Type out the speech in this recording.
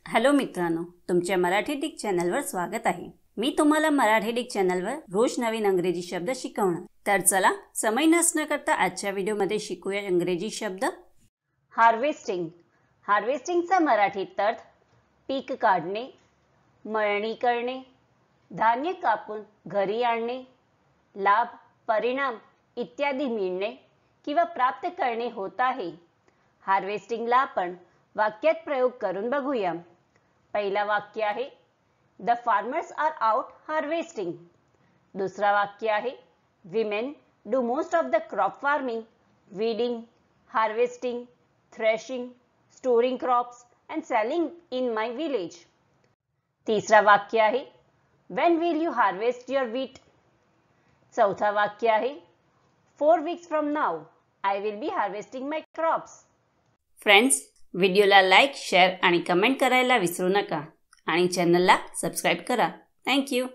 Hello मित्रांनो, तुमच्या Marathi Dick चॅनलवर स्वागत आहे। मी तुम्हाला मराठी डिक चॅनलवर रोज नवीन इंग्रजी शब्द शिकवणार। तर चला समय नष्ट न करता आजच्या व्हिडिओमध्ये शिकूया इंग्रजी शब्द। हार्वेस्टिंग। हार्वेस्टिंगचा मराठीत अर्थ पीक काढणे, मळणी करणे, धान्य कापून घरी आणणे, लाभ, परिणाम इत्यादी मिळणे किंवा प्राप्त करणे होत आहे। हार्वेस्टिंगला आपण वाक्यात प्रयोग करून बघूया। पहिला वाक्य आहे the farmers are out harvesting. दुसरा वाक्य आहे women do most of the crop farming, weeding, harvesting, threshing, storing crops and selling in my village। तीसरा वाक्य आहे when will you harvest your wheat। चौथा वाक्य आहे 4 weeks from now I will be harvesting my crops। Friends, व्हिडिओला like, share आणि comment करायला विसरू नका आणि चॅनलला सबस्क्राइब करा। Thank you.